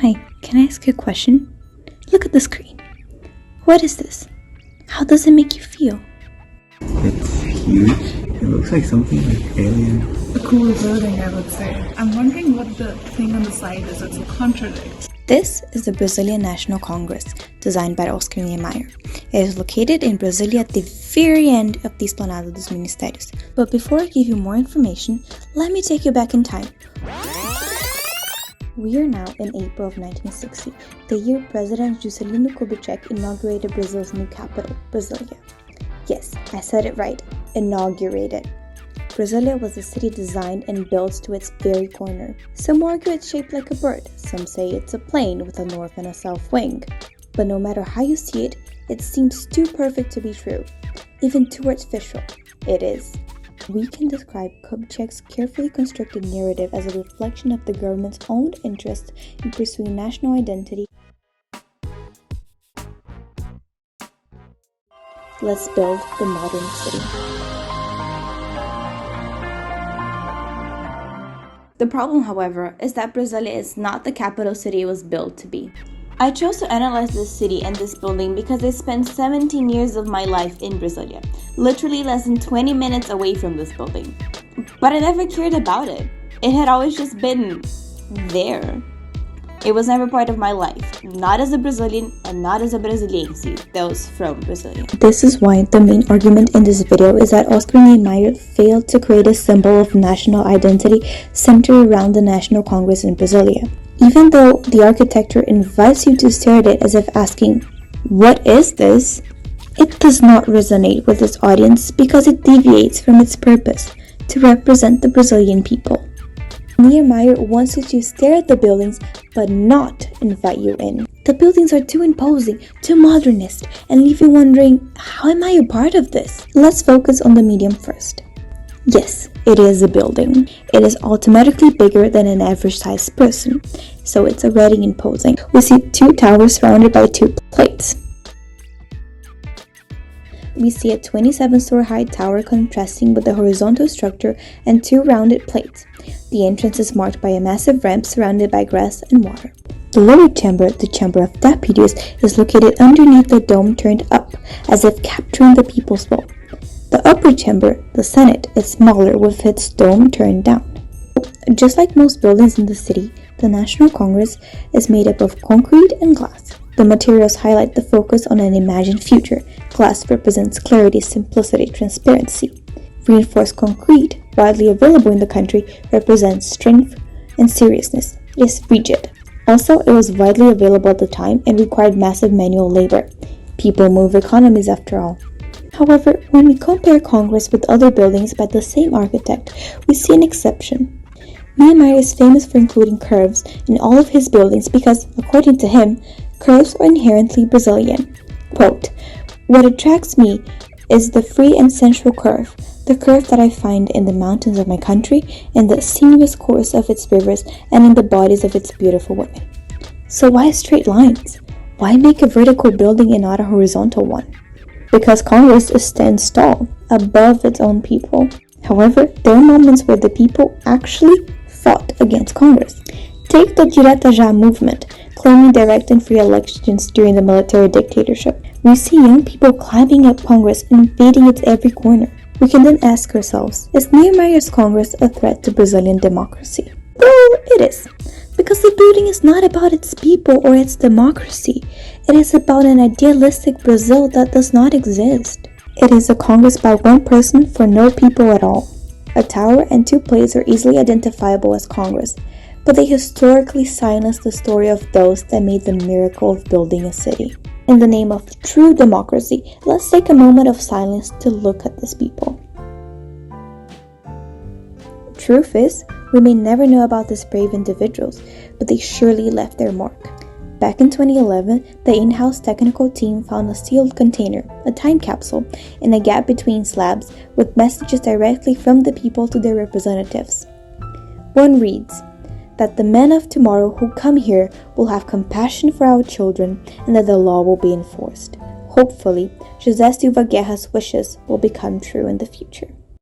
Hi, can I ask you a question? Look at the screen. What is this? How does it make you feel? It's huge. It looks like something like alien. A cool building, I would say. I'm wondering what the thing on the side is. It's a contradict. This is the Brazilian National Congress, designed by Oscar Niemeyer. It is located in Brasilia at the very end of the Esplanada dos Ministérios. But before I give you more information, let me take you back in time. We are now in April of 1960, the year President Juscelino Kubitschek inaugurated Brazil's new capital, Brasilia. Yes, I said it right, inaugurated. Brasilia was a city designed and built to its very corner. Some argue it's shaped like a bird, some say it's a plane with a north and a south wing. But no matter how you see it, it seems too perfect to be true. Even too artificial, it is. We can describe Kubitschek's carefully constructed narrative as a reflection of the government's own interest in pursuing national identity. Let's build the modern city. The problem, however, is that Brasilia is not the capital city it was built to be. I chose to analyze this city and this building because I spent 17 years of my life in Brasilia, literally less than 20 minutes away from this building. But I never cared about it. It had always just been there. It was never part of my life, not as a Brazilian and not as a Brasiliense that was from Brasilia. This is why the main argument in this video is that Oscar Niemeyer failed to create a symbol of national identity centered around the National Congress in Brasilia. Even though the architecture invites you to stare at it as if asking, "What is this?" it does not resonate with its audience because it deviates from its purpose to represent the Brazilian people. Niemeyer wants you to stare at the buildings but not invite you in. The buildings are too imposing, too modernist, and leave you wondering, how am I a part of this? Let's focus on the medium first. Yes, it is a building. It is automatically bigger than an average-sized person, so it's already imposing. We see two towers surrounded by two plates. We see a 27-story high tower contrasting with the horizontal structure and two rounded plates. The entrance is marked by a massive ramp surrounded by grass and water. The lower chamber, the Chamber of Deputies, is located underneath the dome turned up, as if capturing the people's will. The upper chamber, the Senate, is smaller with its dome turned down. Just like most buildings in the city, the National Congress is made up of concrete and glass. The materials highlight the focus on an imagined future. Glass represents clarity, simplicity, transparency. Reinforced concrete, widely available in the country, represents strength and seriousness. It is rigid. Also, it was widely available at the time and required massive manual labor. People move economies after all. However, when we compare Congress with other buildings by the same architect, we see an exception. Niemeyer is famous for including curves in all of his buildings because, according to him, curves are inherently Brazilian. Quote, "What attracts me is the free and sensual curve, the curve that I find in the mountains of my country, in the sinuous course of its rivers, and in the bodies of its beautiful women." So why straight lines? Why make a vertical building and not a horizontal one? Because Congress stands tall, above its own people. However, there are moments where the people actually fought against Congress. Take the Direta Já movement, claiming direct and free elections during the military dictatorship. We see young people climbing up Congress and invading its every corner. We can then ask ourselves, is Niemeyer's Congress a threat to Brazilian democracy? Well, it is. Because the building is not about its people or its democracy. It is about an idealistic Brazil that does not exist. It is a Congress by one person for no people at all. A tower and two plates are easily identifiable as Congress, but they historically silence the story of those that made the miracle of building a city. In the name of true democracy, let's take a moment of silence to look at these people. Truth is, we may never know about these brave individuals, but they surely left their mark. Back in 2011, the in-house technical team found a sealed container, a time capsule, in a gap between slabs with messages directly from the people to their representatives. One reads, that the men of tomorrow who come here will have compassion for our children and that the law will be enforced. Hopefully, José Silva Guerra's wishes will become true in the future.